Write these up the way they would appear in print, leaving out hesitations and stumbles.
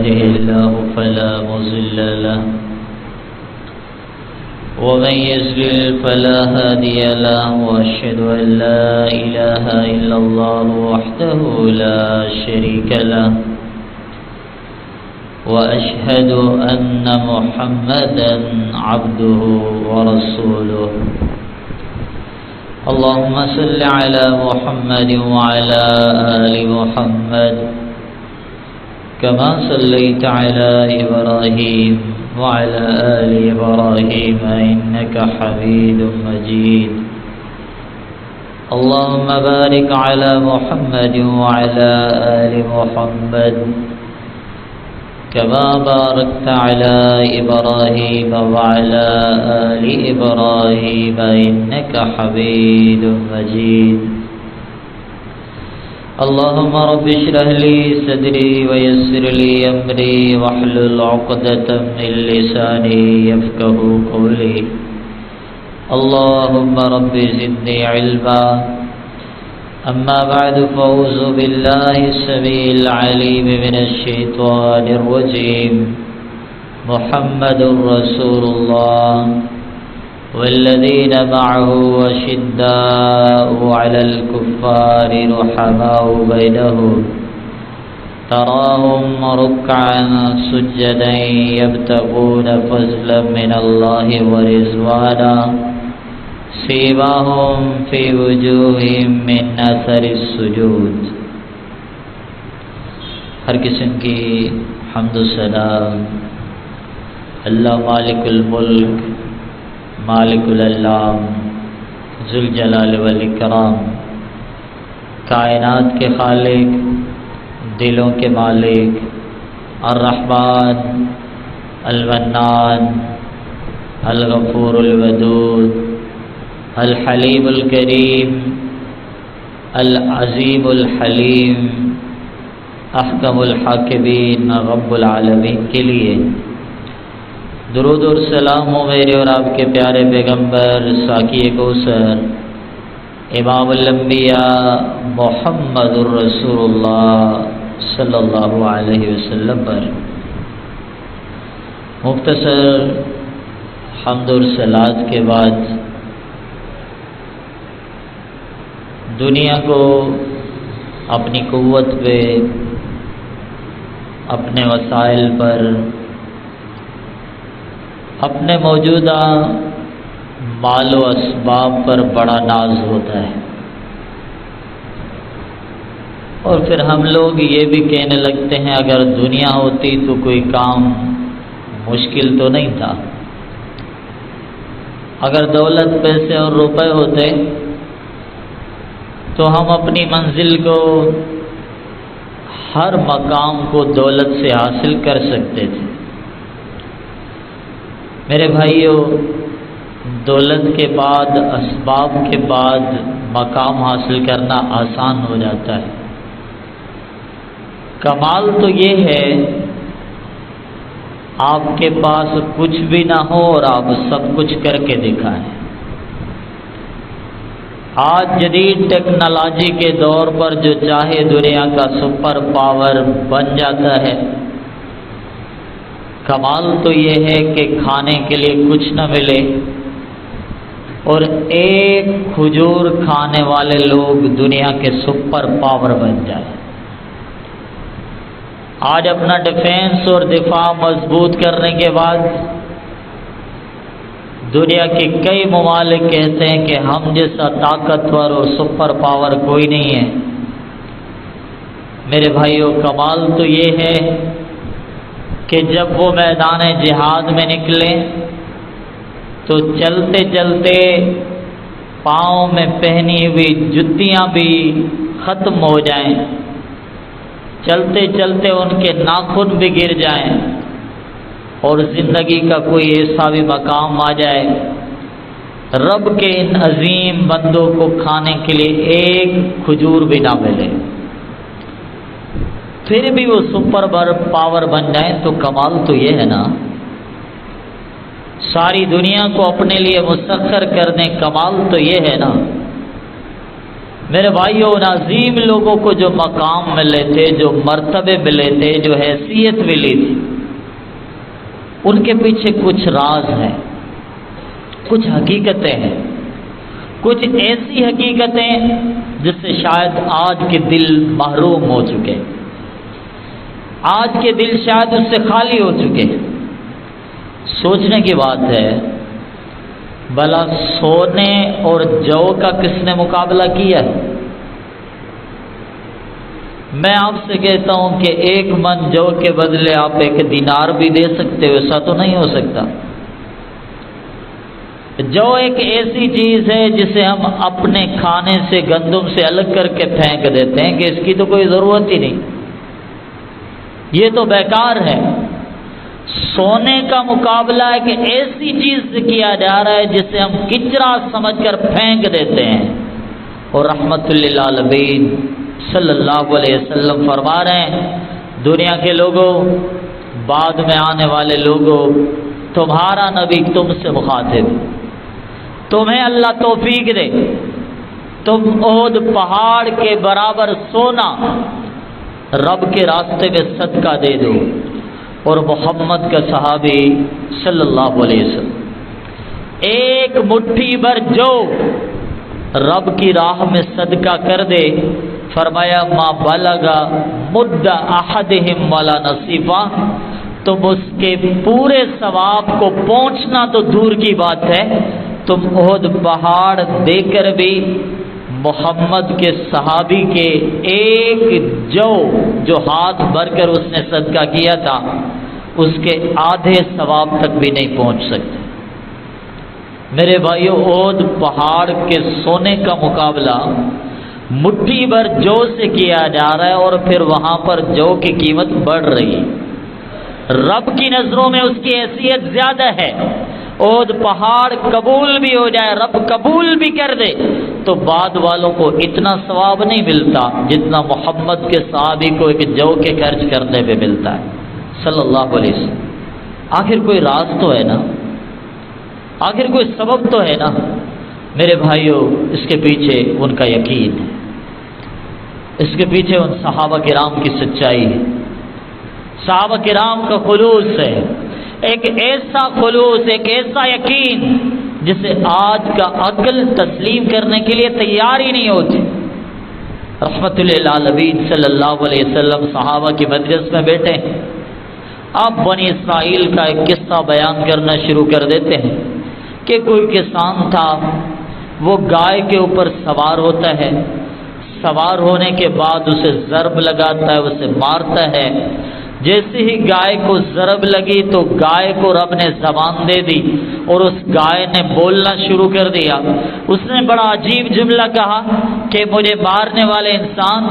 يهده الله فلا مضل له ومن يضلل فلا هادي له وأشهد أن لا إله إلا الله وحده لا شريك له وأشهد أن محمدا عبده ورسوله اللهم صل على محمد وعلى آل محمد كما صليت على إبراهيم وعلى آل إبراهيم إنك حميد مجيد اللهم بارك على محمد وعلى آل محمد كما باركت على إبراهيم وعلى آل إبراهيم إنك حميد مجيد اللهم رب اشرح لي صدري ويسر لي أمري واحلل عقدة من لساني يفقهوا قولي اللهم رب زدني علما أما بعد فأعوذ بالله السميع العليم من الشيطان الرجيم محمد رسول الله والذين معه أشداء على الكفار رحماء بينهم تراهم ركعا سجدا يبتغون فضلا من الله ورضوانا سیماہم فی وجوہہم من اثر السجود۔ ہر قسم کی حمد و ثنا اللہ مالک الملک مالک الانام ذوالجلال والاکرام، کائنات کے خالق، دلوں کے مالک، الرحمن المنان الغفور الودود الحلیم الکریم العظیم الحلیم احکم الحاکمین رب العالمین کے لیے درود اور سلام ہو میرے اور آپ کے پیارے پیغمبر ساقی کوثر امام الانبیاء محمد الرسول اللہ صلی اللہ علیہ وسلم پر۔ مختصر حمد اور صلوات کے بعد دنیا کو اپنی قوت پہ، اپنے وسائل پر، اپنے موجودہ مال و اسباب پر بڑا ناز ہوتا ہے، اور پھر ہم لوگ یہ بھی کہنے لگتے ہیں اگر دنیا ہوتی تو کوئی کام مشکل تو نہیں تھا، اگر دولت پیسے اور روپے ہوتے تو ہم اپنی منزل کو، ہر مقام کو دولت سے حاصل کر سکتے تھے۔ میرے بھائیوں، دولت کے بعد، اسباب کے بعد مقام حاصل کرنا آسان ہو جاتا ہے۔ کمال تو یہ ہے آپ کے پاس کچھ بھی نہ ہو اور آپ سب کچھ کر کے دکھائیں۔ آج جدید ٹیکنالوجی کے دور پر جو چاہے دنیا کا سپر پاور بن جاتا ہے۔ کمال تو یہ ہے کہ کھانے کے لیے کچھ نہ ملے اور ایک کھجور کھانے والے لوگ دنیا کے سپر پاور بن جائیں۔ آج اپنا ڈیفینس اور دفاع مضبوط کرنے کے بعد دنیا کے کئی ممالک کہتے ہیں کہ ہم جیسا طاقتور اور سپر پاور کوئی نہیں ہے۔ میرے بھائیوں، کمال تو یہ ہے کہ جب وہ میدان جہاد میں نکلے تو چلتے چلتے پاؤں میں پہنی ہوئی جتیاں بھی ختم ہو جائیں، چلتے چلتے ان کے ناخن بھی گر جائیں، اور زندگی کا کوئی ایسا بھی مقام آ جائے رب کے ان عظیم بندوں کو کھانے کے لیے ایک کھجور بھی نہ ملے، پھر بھی وہ سپر پاور بن جائیں، تو کمال تو یہ ہے نا، ساری دنیا کو اپنے لیے مسخر کر دیں، کمال تو یہ ہے نا۔ میرے بھائیوں، ان عظیم لوگوں کو جو مقام ملے تھے، جو مرتبے ملے تھے، جو حیثیت ملی تھی، ان کے پیچھے کچھ راز ہیں، کچھ حقیقتیں ہیں، کچھ ایسی حقیقتیں جس سے شاید آج کے دل محروم ہو چکے، آج کے دل شاید اس سے خالی ہو چکے۔ سوچنے کی بات ہے، بھلا سونے اور جو کا کس نے مقابلہ کیا ہے؟ میں آپ سے کہتا ہوں کہ 1 من جو کے بدلے آپ 1 دینار بھی دے سکتے ہو، ایسا تو نہیں ہو سکتا۔ جو ایک ایسی چیز ہے جسے ہم اپنے کھانے سے، گندم سے الگ کر کے پھینک دیتے ہیں کہ اس کی تو کوئی ضرورت ہی نہیں، یہ تو بیکار ہے۔ سونے کا مقابلہ ایک ایسی چیز سے کیا جا رہا ہے جسے ہم کچرا سمجھ کر پھینک دیتے ہیں، اور رحمت للعالمین صلی اللہ علیہ وسلم فرما رہے ہیں، دنیا کے لوگوں، بعد میں آنے والے لوگوں، تمہارا نبی تم سے مخاطب، تمہیں اللہ توفیق دے، تم احد پہاڑ کے برابر سونا رب کے راستے میں صدقہ دے دو، اور محمد کا صحابی صلی اللہ علیہ وسلم 1 مٹھی بھر جو رب کی راہ میں صدقہ کر دے، فرمایا ما بلغا مد احدہم ولا نصیفا، تم اس کے پورے ثواب کو پہنچنا تو دور کی بات ہے، تم احد پہاڑ دے کر بھی محمد کے صحابی کے 1 جو ہاتھ بھر کر اس نے صدقہ کیا تھا، اس کے آدھے ثواب تک بھی نہیں پہنچ سکتے۔ میرے بھائیو، احد پہاڑ کے سونے کا مقابلہ مٹھی بھر جو سے کیا جا رہا ہے، اور پھر وہاں پر جو کی قیمت بڑھ رہی ہے۔ رب کی نظروں میں اس کی حیثیت زیادہ ہے۔ احد پہاڑ قبول بھی ہو جائے، رب قبول بھی کر دے، تو بعد والوں کو اتنا ثواب نہیں ملتا جتنا محمد کے صحابی کو 1 جو کے خرچ کرنے پہ ملتا ہے صلی اللہ علیہ وسلم۔ آخر کوئی راز تو ہے نا، آخر کوئی سبب تو ہے نا میرے بھائیوں۔ اس کے پیچھے ان کا یقین ہے، اس کے پیچھے ان صحابہ کرام کی سچائی ہے، صحابہ کرام کا خلوص ہے، ایک ایسا خلوص، ایک ایسا یقین جسے آج کا عقل تسلیم کرنے کے لیے تیار ہی نہیں ہوتی۔ رحمت للعالمین صلی اللہ علیہ وسلم صحابہ کی مجلس میں بیٹھے ہیں، آپ بنی اسرائیل کا ایک قصہ بیان کرنا شروع کر دیتے ہیں کہ کوئی کسان تھا، وہ گائے کے اوپر سوار ہوتا ہے، سوار ہونے کے بعد اسے ضرب لگاتا ہے، اسے مارتا ہے۔ جیسے ہی گائے کو ضرب لگی تو گائے کو رب نے زبان دے دی، اور اس گائے نے بولنا شروع کر دیا۔ اس نے بڑا عجیب جملہ کہا کہ مجھے مارنے والے انسان،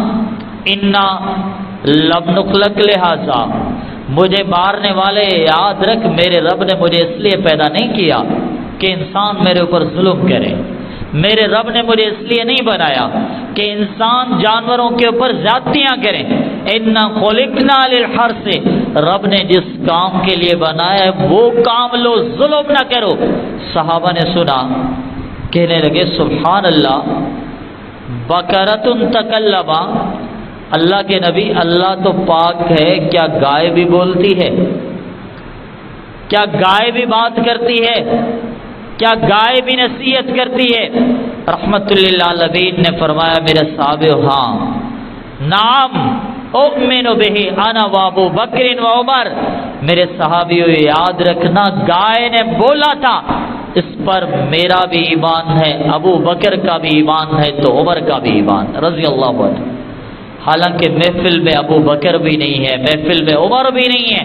انا لم نخلق لہذا، مجھے مارنے والے یاد رکھ، میرے رب نے مجھے اس لیے پیدا نہیں کیا کہ انسان میرے اوپر ظلم کرے، میرے رب نے مجھے اس لیے نہیں بنایا کہ انسان جانوروں کے اوپر زیادتیاں کریں۔ اِنَّا خُلِقْنَا لِلْحَرْثِ، رب نے جس کام کے لیے بنایا ہے وہ کام لو، ظلم نہ کرو۔ صحابہ نے سنا، کہنے لگے سبحان اللہ، بقرۃ تکلما، اللہ کے نبی، اللہ تو پاک ہے، کیا گائے بھی بولتی ہے؟ کیا گائے بھی بات کرتی ہے؟ کیا گائے بھی نصیحت کرتی ہے؟ رحمت للعالمین نے فرمایا میرے صحابہ، ہاں نعم اؤمن بہ انا وابو بکر و عمر، میرے صحابیوں یاد رکھنا گائے نے بولا تھا، اس پر میرا بھی ایمان ہے، ابو بکر کا بھی ایمان ہے، تو عمر کا بھی ایمان رضی اللہ عنہ۔ حالانکہ محفل میں ابو بکر بھی نہیں ہے، محفل میں عمر بھی نہیں ہے،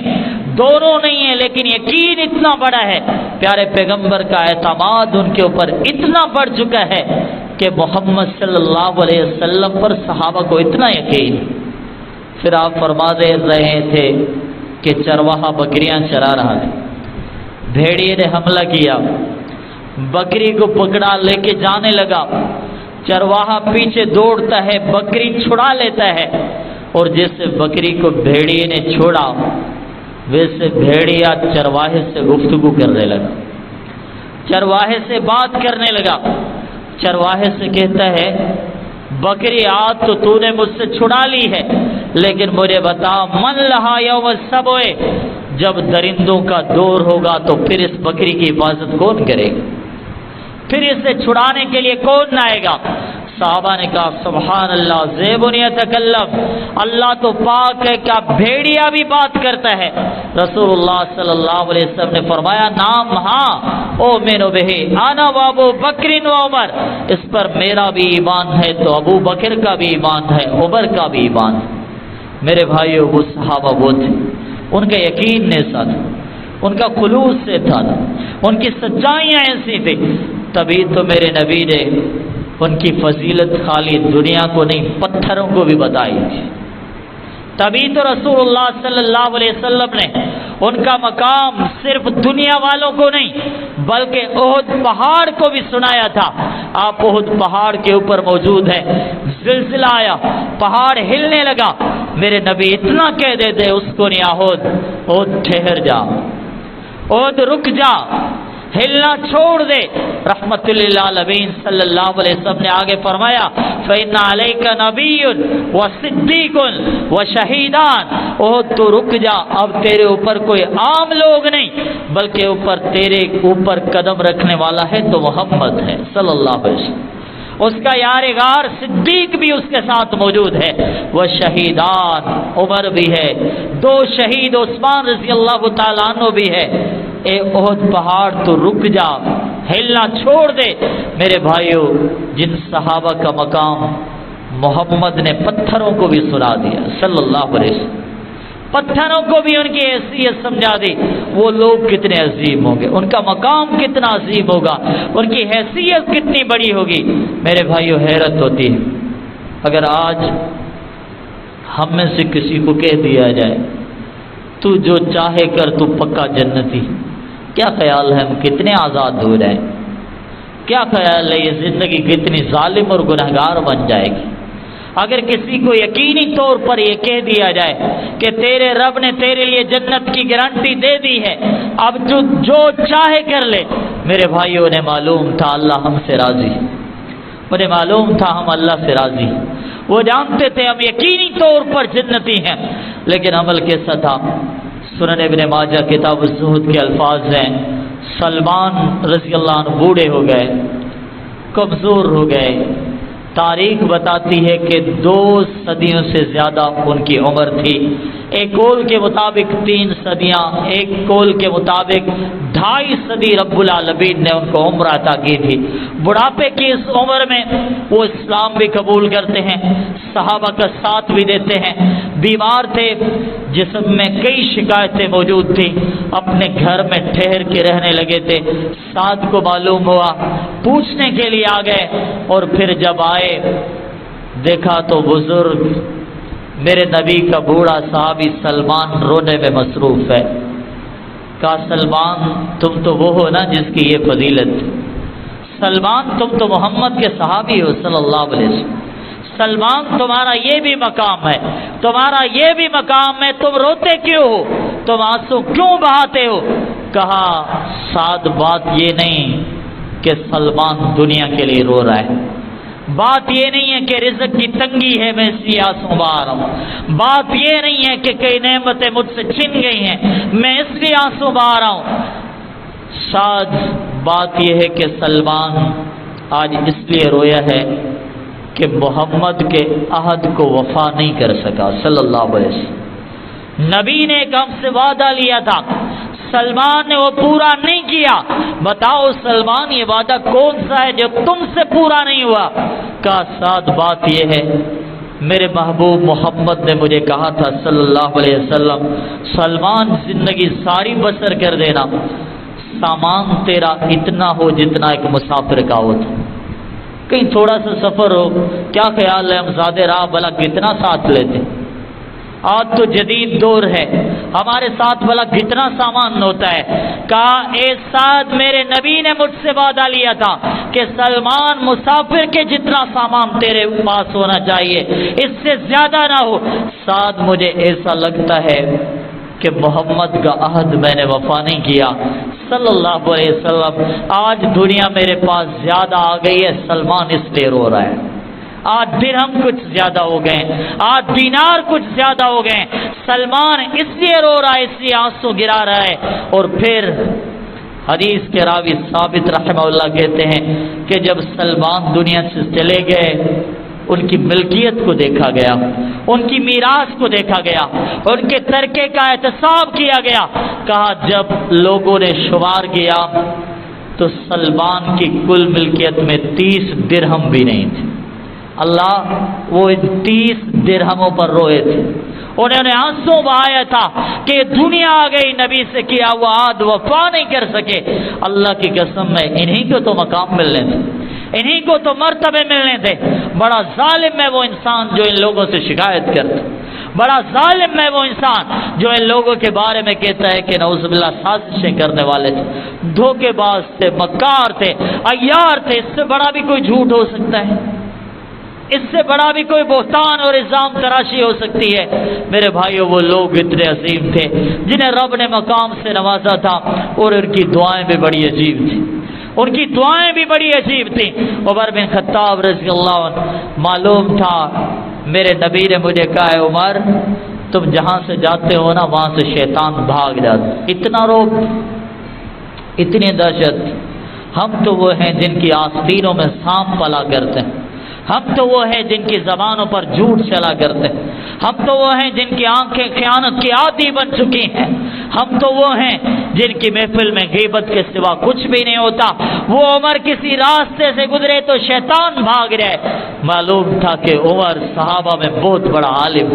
دونوں نہیں ہیں، لیکن یقین اتنا بڑا ہے، پیارے پیغمبر کا اعتماد ان کے اوپر اتنا بڑھ چکا ہے کہ محمد صلی اللہ علیہ وسلم پر صحابہ کو اتنا یقین۔ پھر آپ فرما دے رہے تھے کہ چرواہا بکریاں چرا رہا تھا، بھیڑیے نے حملہ کیا، بکری کو پکڑا لے کے جانے لگا، چرواہا پیچھے دوڑتا ہے، بکری چھڑا لیتا ہے، اور جیسے بکری کو بھیڑیے نے چھوڑا ویسے بھیڑیا چرواہے سے گفتگو کرنے لگا، چرواہے سے بات کرنے لگا، چرواہے سے کہتا ہے بکری آج تو نے مجھ سے چھڑا لی ہے، لیکن مجھے بتا من لہا یوم السبع، جب درندوں کا دور ہوگا تو پھر اس بکری کی حفاظت کون کرے گا؟ پھر اسے چھڑانے کے لیے کون آئے گا؟ صحابہ نے کہا سبحان اللہ ذئب یتکلم، اللہ تو پاک ہے، کیا بھیڑیا بھی بات کرتا ہے؟ رسول اللہ صلی اللہ علیہ وسلم نے فرمایا نام ہاں اومن بہ انا و ابو بکر و عمر، اس پر میرا بھی ایمان ہے تو ابو بکر کا بھی ایمان ہے، عمر کا بھی ایمان ہے۔ میرے بھائیو، وہ صحابہ وہ تھے، ان کا یقین ایسا تھا، ان کا خلوص سے تھا، ان کی سچائیاں ایسی تھی، تبھی تو میرے نبی نے ان کی فضیلت خالی دنیا کو نہیں پتھروں کو بھی بتائی تھی۔ تبھی تو رسول اللہ صلی اللہ علیہ وسلم نے ان کا مقام صرف دنیا والوں کو نہیں بلکہ احد پہاڑ کو بھی سنایا تھا۔ آپ احد پہاڑ کے اوپر موجود ہیں، زلزلہ آیا، پہاڑ ہلنے لگا، میرے نبی اتنا کہہ دیتے اس کو نہیں احد ٹھہر جا، احد رک جا، ہلنا چھوڑ دے۔ رحمت للعالمین صلی اللہ علیہ وسلم نے آگے فرمایا فإن علیک نبی و صدیق و شہیدان، احد تو رک جا، اب تیرے اوپر کوئی عام لوگ نہیں بلکہ تیرے اوپر قدم رکھنے والا ہے تو محمد ہے صلی اللہ علیہ وسلم، اس کا یار غار صدیق بھی اس کے ساتھ موجود ہے، وہ شہیدان عمر بھی ہے، 2 شہید عثمان رضی اللہ تعالیٰ عنہ بھی ہے۔ اے احد پہاڑ تو رک جا، ہلنا چھوڑ دے۔ میرے بھائیو، جن صحابہ کا مقام محمد نے پتھروں کو بھی سنا دیا صلی اللہ علیہ وسلم، پتھروں کو بھی ان کی حیثیت سمجھا دی، وہ لوگ کتنے عظیم ہوں گے، ان کا مقام کتنا عظیم ہوگا، ان کی حیثیت کتنی بڑی ہوگی۔ میرے بھائیو، حیرت ہوتی ہے اگر آج ہم میں سے کسی کو کہہ دیا جائے تو جو چاہے کر، تو پکا جنتی، کیا خیال ہے ہم کتنے آزاد ہو رہے ہیں؟ کیا خیال ہے یہ زندگی کتنی ظالم اور گنہگار بن جائے گی؟ اگر کسی کو یقینی طور پر یہ کہہ دیا جائے کہ تیرے رب نے تیرے لیے جنت کی گارنٹی دے دی ہے، اب جو چاہے کر لے، میرے بھائیوں، انہیں معلوم تھا اللہ ہم سے راضی، انہیں معلوم تھا ہم اللہ سے راضی، وہ جانتے تھے ہم یقینی طور پر جنتی ہیں، لیکن عمل کیسا تھا؟ سنن ابن ماجہ کتاب الزہد کے الفاظ ہیں، سلمان رضی اللہ عنہ بوڑھے ہو گئے، کمزور ہو گئے، تاریخ بتاتی ہے کہ 2 صدیوں سے زیادہ ان کی عمر تھی، ایک قول کے مطابق 3 صدیاں، ایک قول کے مطابق 2.5 صدی رب العالمین نے ان کو عمر عطا کی تھی۔ بڑھاپے کی اس عمر میں وہ اسلام بھی قبول کرتے ہیں، صحابہ کا ساتھ بھی دیتے ہیں، بیمار تھے، جسم میں کئی شکایتیں موجود تھیں، اپنے گھر میں ٹھہر کے رہنے لگے تھے، ساتھ کو معلوم ہوا، پوچھنے کے لیے آ گئے، اور پھر جب آئے دیکھا تو بزرگ میرے نبی کا بوڑھا صحابی سلمان رونے میں مصروف ہے۔ کہا سلمان تم تو وہ ہو نا جس کی یہ فضیلت، سلمان تم تو محمد کے صحابی ہو صلی اللہ علیہ وسلم، سلمان تمہارا یہ بھی مقام ہے، تمہارا یہ بھی مقام ہے، تم روتے کیوں ہو، تم آنسو کیوں بہاتے ہو؟ کہا سعد بات یہ نہیں کہ سلمان دنیا کے لیے رو رہا ہے، بات یہ نہیں ہے کہ رزق کی تنگی ہے میں اس لیے آنسو بہا رہا ہوں، بات یہ نہیں ہے کہ کئی نعمتیں مجھ سے چھن گئی ہیں میں اس لیے آنسو بہا رہا ہوں، سعد بات یہ ہے کہ سلمان آج اس لیے رویا ہے کہ محمد کے عہد کو وفا نہیں کر سکا صلی اللہ علیہ وسلم، نبی نے ایک ہم سے وعدہ لیا تھا، سلمان نے وہ پورا نہیں کیا، بتاؤ سلمان یہ وعدہ کون سا ہے جو تم سے پورا نہیں ہوا؟ کہا ساتھ بات یہ ہے میرے محبوب محمد نے مجھے کہا تھا صلی اللہ علیہ وسلم، سلمان زندگی ساری بسر کر دینا، سامان تیرا اتنا ہو جتنا ایک مسافر کا ہوتا، کہیں تھوڑا سا سفر ہو، کیا خیال ہے ہم زیادہ راہ بھلا کتنا ساتھ لیتے؟ آج تو جدید دور ہے، ہمارے ساتھ بھلا کتنا سامان ہوتا ہے؟ کہا اے سعد میرے نبی نے مجھ سے وعدہ لیا تھا کہ سلمان مسافر کے جتنا سامان تیرے پاس ہونا چاہیے، اس سے زیادہ نہ ہو۔ سعد مجھے ایسا لگتا ہے کہ محمد کا عہد میں نے وفا نہیں کیا صلی اللہ علیہ وسلم، آج دنیا میرے پاس زیادہ آ گئی ہے، سلمان اس لیے رو رہا ہے۔ آج درہم کچھ زیادہ ہو گئے، آج دینار کچھ زیادہ ہو گئے. سلمان اس لیے رو رہا ہے، اس لیے آنسو گرا رہا ہے. اور پھر حدیث کے راوی ثابت رحمہ اللہ کہتے ہیں کہ جب سلمان دنیا سے چلے گئے، ان کی ملکیت کو دیکھا گیا، ان کی میراث کو دیکھا گیا، ان کے ترکے کا احتساب کیا گیا. کہا جب لوگوں نے شمار کیا تو سلمان کی کل ملکیت میں 30 درہم بھی نہیں تھے. اللہ وہ ان 30 درہموں پر روئے تھے، انہوں نے آنسو بہایا تھا کہ دنیا آ گئی، نبی سے کیا ہوا عہد وفا نہیں کر سکے. اللہ کی قسم میں انہی کو تو مقام ملنے تھے، انہی کو تو مرتبے ملنے تھے. بڑا ظالم ہے وہ انسان جو ان لوگوں سے شکایت کرتا، بڑا ظالم ہے وہ انسان جو ان لوگوں کے بارے میں کہتا ہے کہ نعوذ باللہ سازشیں کرنے والے تھے، دھوکے باز تھے، مکار تھے، عیار تھے. اس سے بڑا بھی کوئی جھوٹ ہو سکتا ہے؟ اس سے بڑا بھی کوئی بہتان اور الزام تراشی ہو سکتی ہے؟ میرے بھائیوں، وہ لوگ اتنے عظیم تھے جنہیں رب نے مقام سے نوازا تھا، اور ان کی دعائیں بھی بڑی عجیب تھیں، ان کی دعائیں بھی بڑی عجیب تھیں. عمر بن خطاب رضی اللہ عنہ، معلوم تھا میرے نبی نے مجھے کہا ہے عمر تم جہاں سے جاتے ہو نا وہاں سے شیطان بھاگ جاتا. اتنا روب، اتنی دہشت. ہم تو وہ ہیں جن کی آستینوں میں سانپ پلا کرتے ہیں، ہم تو وہ ہیں جن کی زبانوں پر جھوٹ چلا کرتے ہیں، ہم تو وہ ہیں جن کی آنکھیں خیانت کی عادی بن چکی ہیں، ہم تو وہ ہیں جن کی محفل میں غیبت کے سوا کچھ بھی نہیں ہوتا. وہ عمر کسی راستے سے گزرے تو شیطان بھاگ رہے. معلوم تھا کہ عمر صحابہ میں بہت بڑا عالم،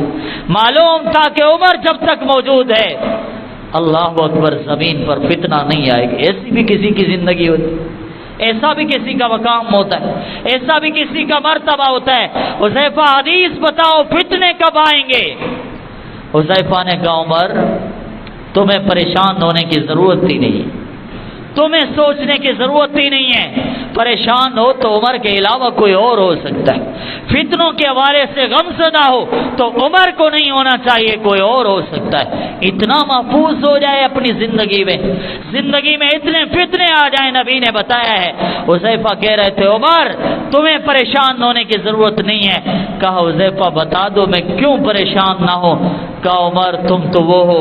معلوم تھا کہ عمر جب تک موجود ہے اللہ اکبر زمین پر فتنہ نہیں آئے گی. ایسی بھی کسی کی زندگی ہوتی، ایسا بھی کسی کا مقام ہوتا ہے، ایسا بھی کسی کا مرتبہ ہوتا ہے. حذیفہ حدیث بتاؤ فتنے کب آئیں گے؟ حذیفہ نے کہا عمر تمہیں پریشان ہونے کی ضرورت ہی نہیں ہے، تمہیں سوچنے کی ضرورت ہی نہیں ہے. پریشان ہو تو عمر کے علاوہ کوئی اور ہو سکتا ہے. فتنوں کے حوالے سے غم زدہ ہو تو عمر کو نہیں ہونا چاہیے، کوئی اور ہو سکتا ہے. اتنا محفوظ ہو جائے اپنی زندگی میں اتنے فتنے آ جائیں. نبی نے بتایا ہے. حذیفہ کہہ رہے تھے عمر تمہیں پریشان ہونے کی ضرورت نہیں ہے. کہا حذیفہ بتا دو میں کیوں پریشان نہ ہوں؟ کہا عمر تم تو وہ ہو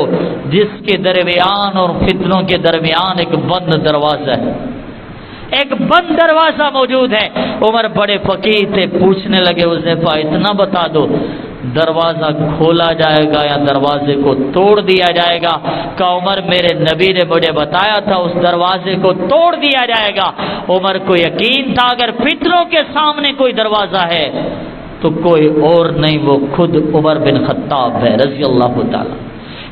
جس کے درمیان اور فتنوں کے درمیان ایک بند دروازہ ہے، ایک بند دروازہ موجود ہے. عمر بڑے فقیر تھے، پوچھنے لگے حذیفہ اتنا بتا دو دروازہ کھولا جائے گا یا دروازے کو توڑ دیا جائے گا؟ کہ عمر میرے نبی نے مجھے بتایا تھا اس دروازے کو توڑ دیا جائے گا. عمر کو یقین تھا اگر فتنوں کے سامنے کوئی دروازہ ہے تو کوئی اور نہیں، وہ خود عمر بن خطاب ہے رضی اللہ تعالی.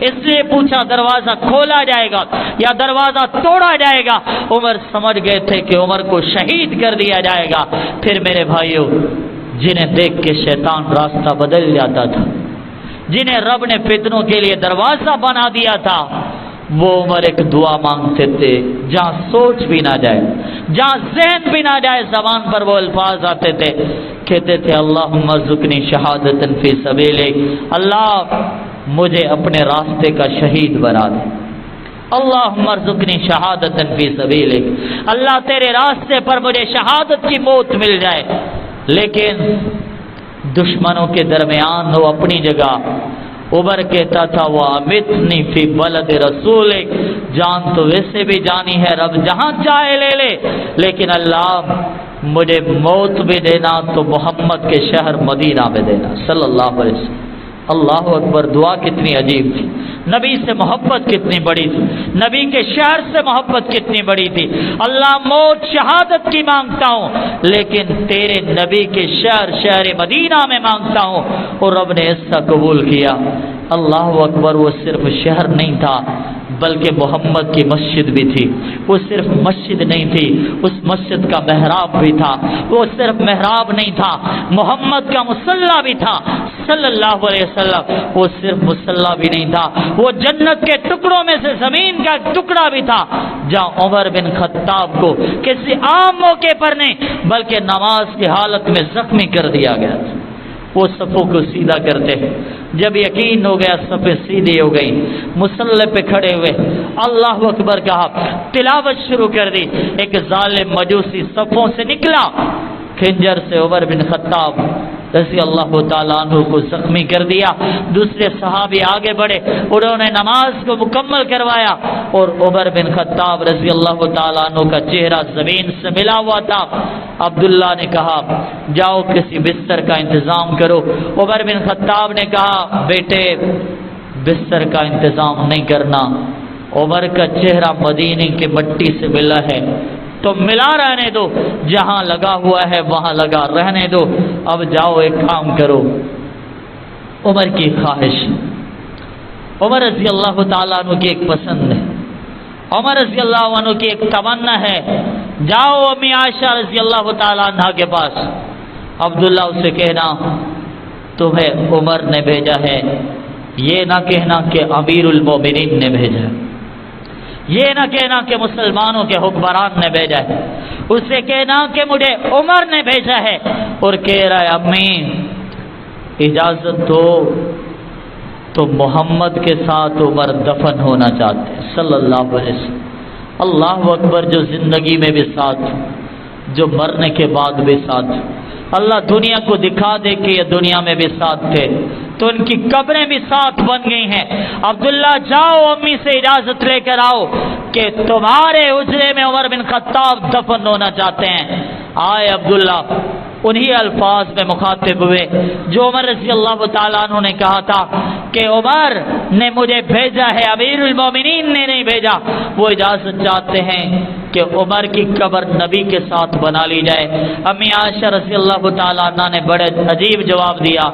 اس لیے پوچھا دروازہ کھولا جائے گا یا دروازہ توڑا جائے گا؟ عمر سمجھ گئے تھے کہ عمر کو شہید کر دیا جائے گا. پھر میرے بھائیوں، جنہیں دیکھ کے شیطان راستہ بدل جاتا تھا، جنہیں رب نے فتنوں کے لیے دروازہ بنا دیا تھا، وہ عمر ایک دعا مانگتے تھے جہاں سوچ بھی نہ جائے، جہاں ذہن بھی نہ جائے، زبان پر وہ الفاظ آتے تھے. کہتے تھے اللہم ارزقنی شہادۃ فی سبیلک، اللہ مجھے اپنے راستے کا شہید بنا دے. اللہم ارزقنی شہادۃ فی سبیلک، اللہ تیرے راستے پر مجھے شہادت کی موت مل جائے. لیکن دشمنوں کے درمیان وہ اپنی جگہ. عمر کہتا تھا وہ امیتنی فی بلد رسولک، جان تو ویسے بھی جانی ہے رب جہاں چاہے لے لے، لیکن اللہ مجھے موت بھی دینا تو محمد کے شہر مدینہ میں دینا صلی اللہ علیہ وسلم. اللہ اکبر. دعا کتنی عجیب تھی، نبی سے محبت کتنی بڑی تھی، نبی کے شہر سے محبت کتنی بڑی تھی. اللہ موت شہادت کی مانگتا ہوں لیکن تیرے نبی کے شہر مدینہ میں مانگتا ہوں. اور رب نے ایسا قبول کیا. اللہ اکبر. وہ صرف شہر نہیں تھا بلکہ محمد کی مسجد بھی تھی. وہ صرف مسجد نہیں تھی، اس مسجد کا محراب بھی تھا. وہ صرف محراب نہیں تھا، محمد کا مصلی بھی تھا صلی اللہ علیہ وسلم. وہ صرف مصلی بھی نہیں تھا، وہ جنت کے ٹکڑوں میں سے زمین کا ٹکڑا بھی تھا جہاں عمر بن خطاب کو کسی عام موقع پر نہیں بلکہ نماز کی حالت میں زخمی کر دیا گیا تھا. وہ صفوں کو سیدھا کرتے، جب یقین ہو گیا صفیں سیدھی ہو گئی، مصلی پہ کھڑے ہوئے اللہ اکبر کہا، تلاوت شروع کر دی. ایک ظالم مجوسی صفوں سے نکلا، خنجر سے عمر بن خطاب رضی اللہ تعالیٰ عنہ کو زخمی کر دیا. دوسرے صحابی آگے بڑھے, انہوں نے نماز کو مکمل کروایا اور عمر بن خطاب رضی اللہ تعالیٰ عنہ کا چہرہ زمین سے ملا ہوا تھا. عبداللہ نے کہا جاؤ کسی بستر کا انتظام کرو. عمر بن خطاب نے کہا بیٹے بستر کا انتظام نہیں کرنا, عمر کا چہرہ مدینے کی مٹی سے ملا ہے تو ملا رہنے دو, جہاں لگا ہوا ہے وہاں لگا رہنے دو. اب جاؤ ایک کام کرو. عمر کی خواہش, عمر رضی اللہ تعالیٰ عنہ کی ایک پسند ہے, عمر رضی اللہ عنہ کی ایک تمنا ہے, جاؤ امی عائشہ رضی اللہ تعالیٰ عنہ کے پاس. عبداللہ اسے کہنا تمہیں عمر نے بھیجا ہے, یہ نہ کہنا کہ امیر المومنین نے بھیجا ہے, یہ نہ کہنا کہ مسلمانوں کے حکمران نے بھیجا ہے, اسے کہنا کہ مجھے عمر نے بھیجا ہے. اور کہہ رہا ہے امی اجازت دو تو محمد کے ساتھ عمر دفن ہونا چاہتے ہیں صلی اللہ علیہ وسلم. اللہ اکبر, جو زندگی میں بھی ساتھ, جو مرنے کے بعد بھی ساتھ. اللہ دنیا کو دکھا دے کہ یہ دنیا میں بھی ساتھ تھے تو ان کی قبریں بھی ساتھ بن گئی ہیں. عبداللہ جاؤ امی سے اجازت لے کر آؤ کہ تمہارے حجرے میں عمر بن خطاب دفن ہونا چاہتے ہیں. آئے عبداللہ انہی الفاظ میں مخاطب ہوئے جو عمر رضی اللہ تعالیٰ عنہ نے کہا تھا کہ عمر نے مجھے بھیجا ہے, امیر المومنین نے نہیں بھیجا. وہ اجازت چاہتے ہیں کہ عمر کی قبر نبی کے ساتھ بنا لی جائے. امی عائشہ رضی اللہ تعالیٰ عنہ نے بڑے عجیب جواب دیا,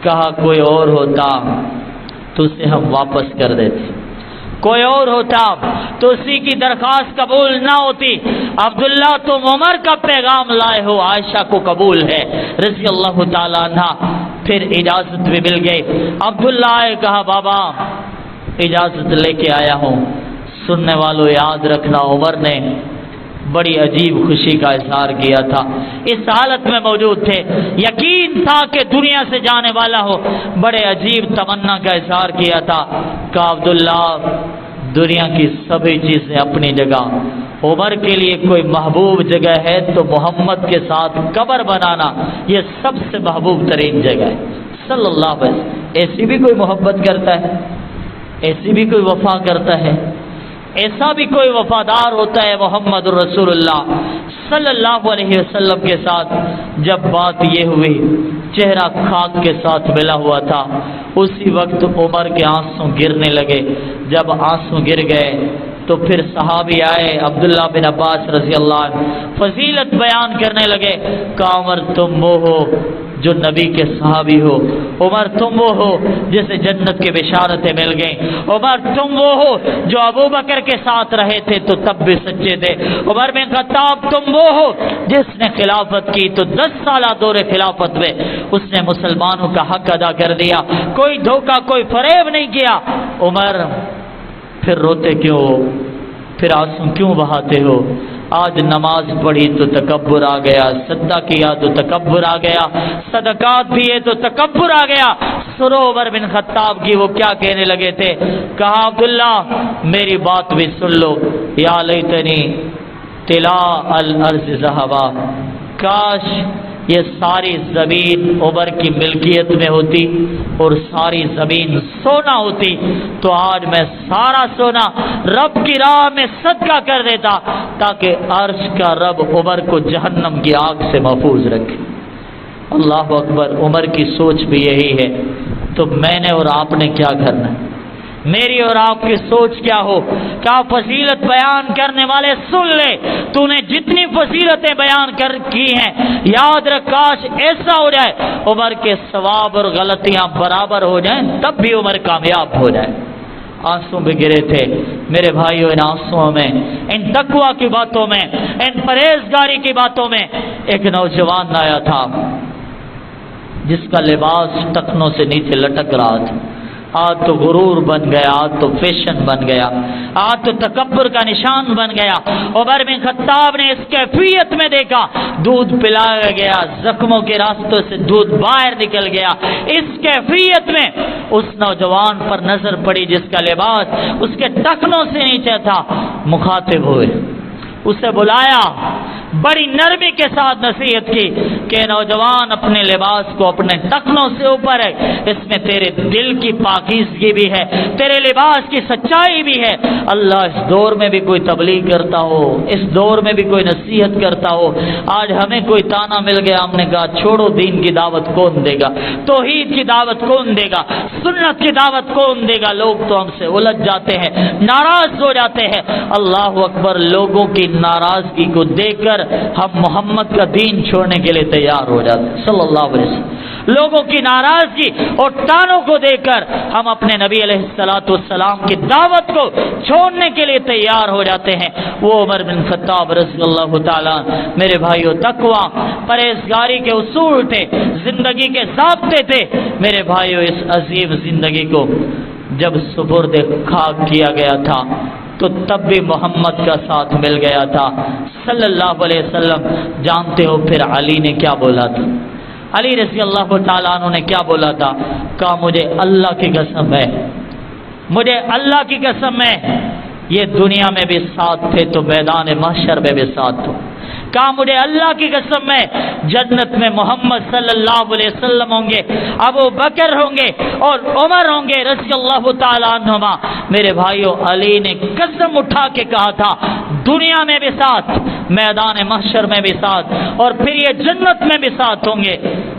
کہا کوئی اور ہوتا تو اسے ہم واپس کر دیتے, کوئی اور ہوتا تو اسی کی درخواست قبول نہ ہوتی. عبداللہ تم عمر کا پیغام لائے ہو, عائشہ کو قبول ہے رضی اللہ تعالیٰ عنہ. پھر اجازت بھی مل گئی. عبداللہ آئے, کہا بابا اجازت لے کے آیا ہوں. سننے والوں یاد رکھنا عمر نے بڑی عجیب خوشی کا اظہار کیا تھا, اس حالت میں موجود تھے, یقین تھا کہ دنیا سے جانے والا ہو, بڑے عجیب تمنا کا اظہار کیا تھا. کہا عبداللہ دنیا کی سبھی چیزیں اپنی جگہ, عمر کے لیے کوئی محبوب جگہ ہے تو محمد کے ساتھ قبر بنانا یہ سب سے محبوب ترین جگہ ہے صلی اللہ علیہ وسلم. ایسی بھی کوئی محبت کرتا ہے, ایسی بھی کوئی وفا کرتا ہے, ایسا بھی کوئی وفادار ہوتا ہے محمد رسول اللہ صلی اللہ علیہ وسلم کے ساتھ. جب بات یہ ہوئی چہرہ خاک کے ساتھ ملا ہوا تھا, اسی وقت عمر کے آنسو گرنے لگے. جب آنسو گر گئے تو پھر صحابی آئے, عبداللہ بن عباس رضی اللہ عنہ فضیلت بیان کرنے لگے. کہ عمر تم وہ ہو جو نبی کے صحابی ہو, عمر تم وہ ہو جسے جنت کی بشارتیں مل گئیں, عمر تم وہ ہو جو ابو بکر کے ساتھ رہے تھے تو تب بھی سچے تھے, عمر بن خطاب تم وہ ہو جس نے خلافت کی تو 10 سالہ دور خلافت میں اس نے مسلمانوں کا حق ادا کر دیا, کوئی دھوکہ کوئی فریب نہیں کیا. عمر پھر روتے کیوں ہو, پھر آنسو کیوں بہاتے ہو؟ آج نماز پڑھی تو تکبر آ گیا, صدقہ کیا تو تکبر آ گیا, صدقات دیے تو تکبر آ گیا. سنو عمر بن خطاب کی وہ کیا کہنے لگے تھے. کہا عبداللہ میری بات بھی سن لو, یا لیتنی طلا الارض ذہبا, کاش یہ ساری زمین عمر کی ملکیت میں ہوتی اور ساری زمین سونا ہوتی تو آج میں سارا سونا رب کی راہ میں صدقہ کر دیتا تاکہ عرش کا رب عمر کو جہنم کی آگ سے محفوظ رکھے. اللہ اکبر, عمر کی سوچ بھی یہی ہے. تو میں نے اور آپ نے کیا کرنا ہے؟ میری اور آپ کی سوچ کیا ہو؟ کیا فضیلت بیان کرنے والے سن لے, تو نے جتنی فضیلتیں بیان کی ہیں یاد رکھ, کاش ایسا ہو جائے عمر کے ثواب اور غلطیاں برابر ہو جائیں تب بھی عمر کامیاب ہو جائے. آنسو بھی گرے تھے میرے بھائیوں. ان آنسوؤں میں, ان تقویٰ کی باتوں میں, ان پرہیزگاری کی باتوں میں ایک نوجوان آیا تھا جس کا لباس ٹخنوں سے نیچے لٹک رہا تھا. آج تو غرور بن گیا, آج تو فیشن بن گیا, آج تو تکبر کا نشان بن گیا. عمر بن خطاب نے اس کیفیت میں دیکھا, دودھ پلایا گیا, زخموں کے راستوں سے دودھ باہر نکل گیا. اس کیفیت میں اس نوجوان پر نظر پڑی جس کا لباس اس کے ٹخنوں سے نیچے تھا. مخاطب ہوئے, اسے بلایا, بڑی نرمی کے ساتھ نصیحت کی کہ نوجوان اپنے لباس کو اپنے ٹخنوں سے اوپر ہے، اس میں تیرے دل کی پاکیزگی بھی ہے، تیرے لباس کی سچائی بھی ہے۔ اللہ اس دور میں بھی کوئی تبلیغ کرتا ہو، اس دور میں بھی کوئی نصیحت کرتا ہو، آج ہمیں کوئی تانا مل گیا، ہم نے کہا چھوڑو، دین کی دعوت کون دے گا، توحید کی دعوت کون دے گا، سنت کی دعوت کون دے گا؟ لوگ تو ہم سے الجھ جاتے ہیں، ناراض ہو جاتے ہیں۔ اللہ اکبر، لوگوں کی ناراضگی کو دیکھ کر ہم محمد کا دین چھوڑنے کے لیے تیار ہو جاتے ہیں صلی اللہ علیہ وسلم۔ لوگوں کی ناراضگی اور تانوں کو دیکھ کر ہم اپنے نبی علیہ السلام کی دعوت کو چھوڑنے کے لیے تیار ہو جاتے ہیں۔ وہ عمر بن خطاب رضی اللہ تعالیٰ، میرے بھائیو، تقویٰ، پرہیزگاری کے اصول تھے، زندگی کے ضابطے تھے۔ میرے بھائیو، اس عظیم زندگی کو جب سپرد خاک کیا گیا تھا تو تب بھی محمد کا ساتھ مل گیا تھا صلی اللہ علیہ وسلم۔ جانتے ہو پھر علی نے کیا بولا تھا؟ علی رضی اللہ تعالیٰ عنہ نے کیا بولا تھا؟ کہا مجھے اللہ کی قسم ہے، مجھے اللہ کی قسم ہے، یہ دنیا میں بھی ساتھ تھے تو میدان محشر میں بھی ساتھ تھے۔ کہا مجھے اللہ کی قسم ہے، جنت میں محمد صلی اللہ علیہ وسلم ہوں گے، ابو بکر ہوں گے اور عمر ہوں گے رضی اللہ تعالیٰ عنہما۔ میرے بھائیو، علی نے قسم اٹھا کے کہا تھا دنیا میں بھی ساتھ، میدان محشر میں بھی ساتھ، اور پھر یہ جنت میں بھی ساتھ ہوں گے۔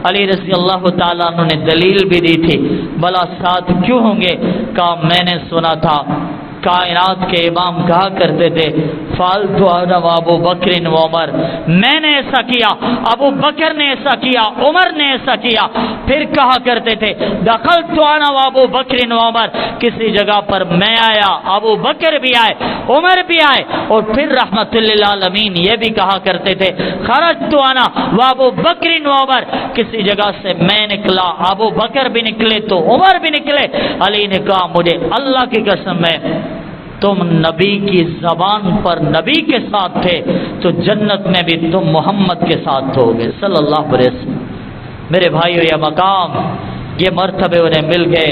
علی رضی اللہ تعالیٰ عنہ نے دلیل بھی دی تھی، بلا ساتھ کیوں ہوں گے؟ کہا میں نے سنا تھا کائنات کے امام کہا کرتے تھے فالتو انا و ابو بکر و عمر، میں نے ایسا کیا، ابو بکر نے ایسا کیا، عمر نے ایسا کیا۔ پھر کہا کرتے تھے دخلت انا و ابو بکر و عمر، کسی جگہ پر میں آیا، ابو بکر بھی آئے، عمر بھی آئے، اور پھر رحمت للعالمین یہ بھی کہا کرتے تھے خرجت انا و ابو بکر و عمر، کسی جگہ سے میں نکلا، ابو بکر بھی نکلے تو عمر بھی نکلے۔ علی نے کہا مجھے اللہ کی قسم ہے، تم نبی کی زبان پر نبی کے ساتھ تھے تو جنت میں بھی تم محمد کے ساتھ ہوگے صلی اللہ علیہ وسلم۔ میرے بھائیو، یہ مقام، یہ مرتبے انہیں مل گئے،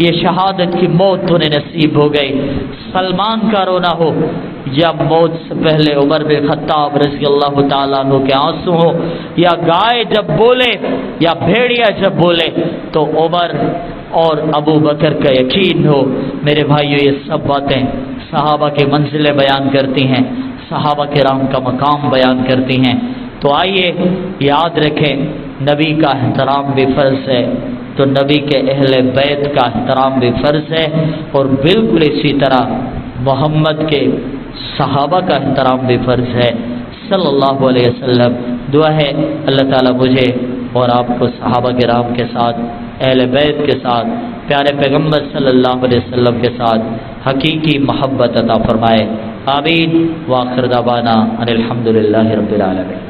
یہ شہادت کی موت انہیں نصیب ہو گئی۔ سلمان کا رونا ہو یا موت سے پہلے عمر بن خطاب رضی اللہ تعالیٰ عنہ کے آنسو ہو، یا گائے جب بولے یا بھیڑیا جب بولے تو عمر اور ابو بکر کا یقین ہو۔ میرے بھائیو، یہ سب باتیں صحابہ کی منزلیں بیان کرتی ہیں، صحابہ کرام کا مقام بیان کرتی ہیں۔ تو آئیے یاد رکھیں، نبی کا احترام بھی فرض ہے تو نبی کے اہل بیت کا احترام بھی فرض ہے، اور بالکل اسی طرح محمد کے صحابہ کا احترام بھی فرض ہے صلی اللہ علیہ وسلم۔ دعا ہے اللہ تعالیٰ مجھے اور آپ کو صحابہ کرام کے ساتھ، اہل بیت کے ساتھ، پیارے پیغمبر صلی اللہ علیہ وسلم کے ساتھ حقیقی محبت عطا فرمائے۔ آمین۔ وآخر دعوانا ان الحمدللہ رب العالمین۔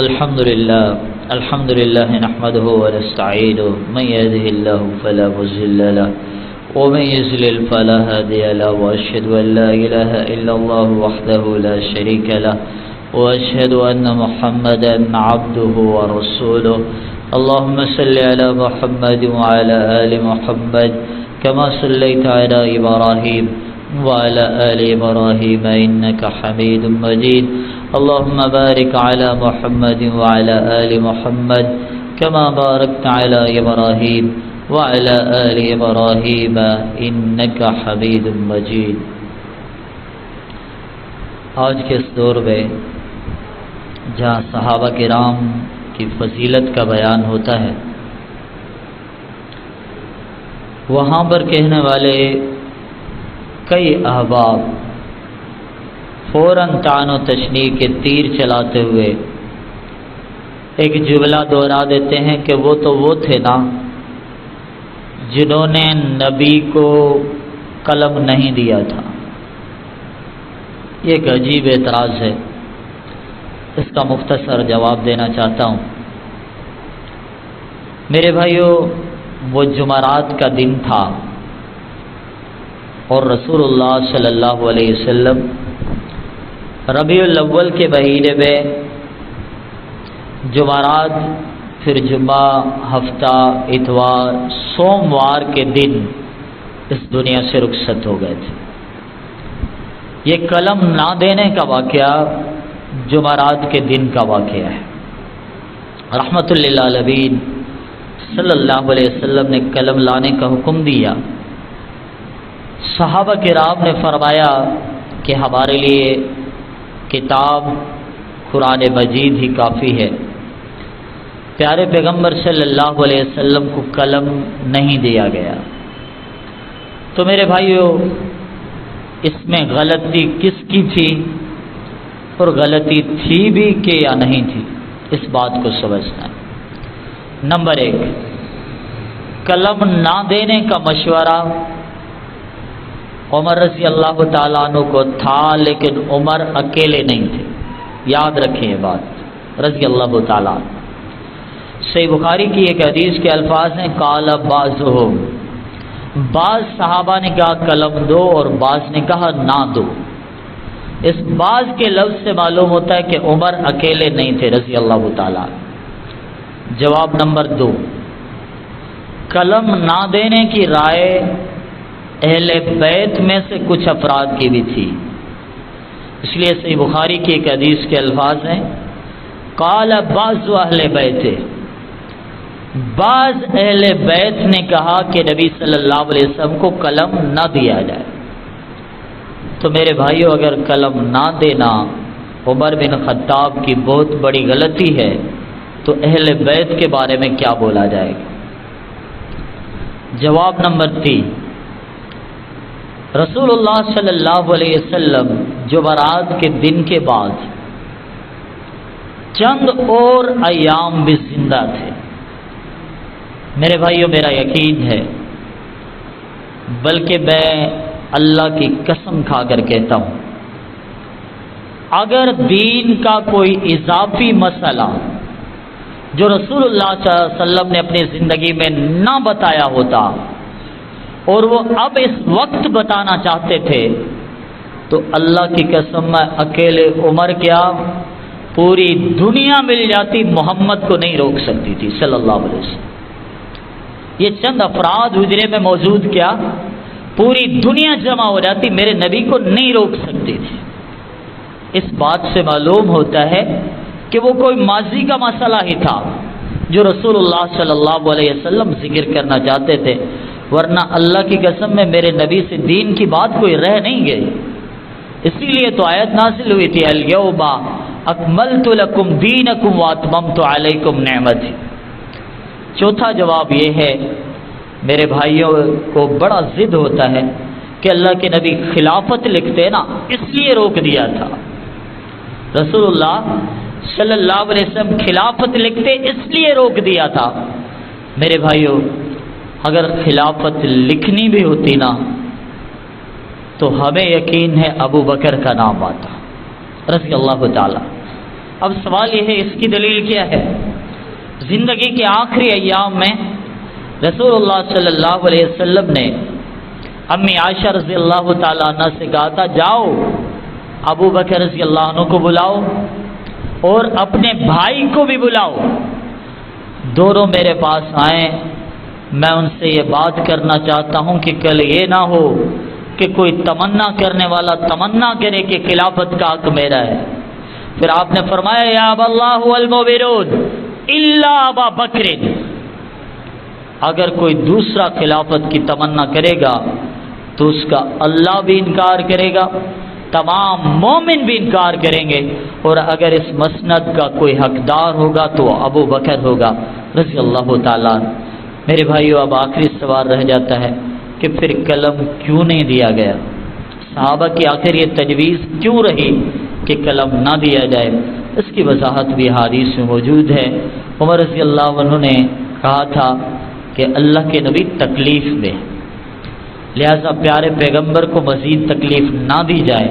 الحمد لله نحمده ونستعينه من يهده الله فلا مضل له ومن يضلل فلا هادي له واشهد ان لا اله الا الله وحده لا شريك له واشهد ان محمدا عبده ورسوله اللهم صل على محمد وعلى ال محمد كما صليت على ابراهيم وعلى ال ابراهيم انك حميد مجيد اللهم بارك على محمد وعلى آل محمد كما باركت على إبراهيم وعلى آل إبراهيم إنك حميد مجيد۔ آج کے اس دور میں جہاں صحابہ کرام کی فضیلت کا بیان ہوتا ہے، وہاں پر کہنے والے کئی احباب فوراً طعن و تشنیع کے تیر چلاتے ہوئے ایک جملہ دہرا دیتے ہیں کہ وہ تو وہ تھے نا جنہوں نے نبی کو قلم نہیں دیا تھا۔ یہ ایک عجیب اعتراض ہے، اس کا مختصر جواب دینا چاہتا ہوں۔ میرے بھائیو، وہ جمعرات کا دن تھا اور رسول اللہ صلی اللہ علیہ وسلم ربیع الاول کے مہینے میں جمعرات، پھر جمعہ، ہفتہ، اتوار، سوموار کے دن اس دنیا سے رخصت ہو گئے تھے۔ یہ قلم نہ دینے کا واقعہ جمعرات کے دن کا واقعہ ہے۔ رحمت للعالمین صلی اللہ علیہ وسلم نے قلم لانے کا حکم دیا۔ صحابہ کرام نے فرمایا کہ ہمارے لیے کتاب قرآن مجید ہی کافی ہے، پیارے پیغمبر صلی اللہ علیہ وسلم کو قلم نہیں دیا گیا۔ تو میرے بھائیو، اس میں غلطی کس کی تھی اور غلطی تھی بھی کہ یا نہیں تھی، اس بات کو سمجھنا ہے۔ نمبر 1، قلم نہ دینے کا مشورہ عمر رضی اللہ تعالیٰ عنہ کو تھا، لیکن عمر اکیلے نہیں تھے، یاد رکھیں یہ بات، رضی اللہ تعالیٰ عنہ۔ صحیح بخاری کی ایک حدیث کے الفاظ ہیں قال بعضهم، بعض صحابہ نے کہا قلم دو اور بعض نے کہا نہ دو۔ اس بعض کے لفظ سے معلوم ہوتا ہے کہ عمر اکیلے نہیں تھے رضی اللہ تعالیٰ۔ جواب نمبر 2، قلم نہ دینے کی رائے اہل بیت میں سے کچھ افراد کی بھی تھی، اس لیے صحیح بخاری کی ایک حدیث کے الفاظ ہیں قال بعض اہل بیت، بعض اہل بیت نے کہا کہ نبی صلی اللہ علیہ وسلم کو قلم نہ دیا جائے۔ تو میرے بھائیو، اگر قلم نہ دینا عمر بن خطاب کی بہت بڑی غلطی ہے تو اہل بیت کے بارے میں کیا بولا جائے گا؟ جواب نمبر 3، رسول اللہ صلی اللہ علیہ وسلم جمعرات کے دن کے بعد چند اور ایام بھی زندہ تھے۔ میرے بھائیوں، میرا یقین ہے، بلکہ میں اللہ کی قسم کھا کر کہتا ہوں، اگر دین کا کوئی اضافی مسئلہ جو رسول اللہ صلی اللہ علیہ وسلم نے اپنی زندگی میں نہ بتایا ہوتا اور وہ اب اس وقت بتانا چاہتے تھے تو اللہ کی قسم میں اکیلے عمر کیا پوری دنیا مل جاتی، محمد کو نہیں روک سکتی تھی صلی اللہ علیہ وسلم۔ یہ چند افراد حجرے میں موجود کیا پوری دنیا جمع ہو جاتی، میرے نبی کو نہیں روک سکتی تھی۔ اس بات سے معلوم ہوتا ہے کہ وہ کوئی ماضی کا مسئلہ ہی تھا جو رسول اللہ صلی اللہ علیہ وسلم ذکر کرنا چاہتے تھے، ورنہ اللہ کی قسم میں میرے نبی سے دین کی بات کوئی رہ نہیں گئی۔ اسی لیے تو آیت نازل ہوئی تھی الیوم اکملت لکم دینکم واتممت علیکم نعمتی۔ چوتھا جواب یہ ہے، میرے بھائیوں کو بڑا ضد ہوتا ہے کہ اللہ کے نبی خلافت لکھتے نا، اس لیے روک دیا تھا۔ رسول اللہ صلی اللہ علیہ وسلم خلافت لکھتے اس لیے روک دیا تھا۔ میرے بھائیوں، اگر خلافت لکھنی بھی ہوتی نا تو ہمیں یقین ہے ابو بکر کا نام آتا رضی اللہ تعالی۔ اب سوال یہ ہے، اس کی دلیل کیا ہے؟ زندگی کے آخری ایام میں رسول اللہ صلی اللہ علیہ وسلم نے امی عائشہ رضی اللہ تعالیٰ عنہ سے کہا تھا جاؤ ابو بکر رضی اللہ عنہ کو بلاؤ اور اپنے بھائی کو بھی بلاؤ، دونوں میرے پاس آئیں، میں ان سے یہ بات کرنا چاہتا ہوں کہ کل یہ نہ ہو کہ کوئی تمنا کرنے والا تمنا کرے کہ خلافت کا حق میرا ہے۔ پھر آپ نے فرمایا یا ابا اللہ والموبرون الا ابا بکر، اگر کوئی دوسرا خلافت کی تمنا کرے گا تو اس کا اللہ بھی انکار کرے گا، تمام مومن بھی انکار کریں گے، اور اگر اس مسند کا کوئی حقدار ہوگا تو ابو بکر ہوگا رضی اللہ تعالیٰ۔ میرے بھائیو، اب آخری سوال رہ جاتا ہے کہ پھر قلم کیوں نہیں دیا گیا؟ صحابہ کی آخر یہ تجویز کیوں رہی کہ قلم نہ دیا جائے؟ اس کی وضاحت بھی حدیث میں موجود ہے۔ عمر رضی اللہ عنہ نے کہا تھا کہ اللہ کے نبی تکلیف میں، لہذا پیارے پیغمبر کو مزید تکلیف نہ دی جائے۔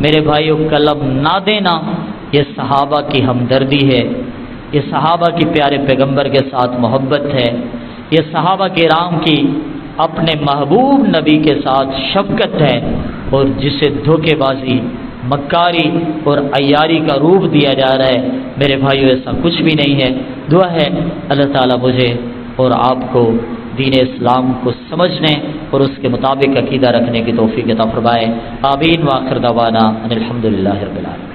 میرے بھائیو، قلم نہ دینا یہ صحابہ کی ہمدردی ہے، یہ صحابہ کی پیارے پیغمبر کے ساتھ محبت ہے، یہ صحابہ کرام کی اپنے محبوب نبی کے ساتھ شفقت ہے، اور جسے دھوکے بازی، مکاری اور عیاری کا روپ دیا جا رہا ہے، میرے بھائیو ایسا کچھ بھی نہیں ہے۔ دعا ہے اللہ تعالیٰ مجھے اور آپ کو دین اسلام کو سمجھنے اور اس کے مطابق عقیدہ رکھنے کی توفیق عطا فرمائے۔ آمین۔ وآخر دعوانا ان الحمدللہ رب العالمین۔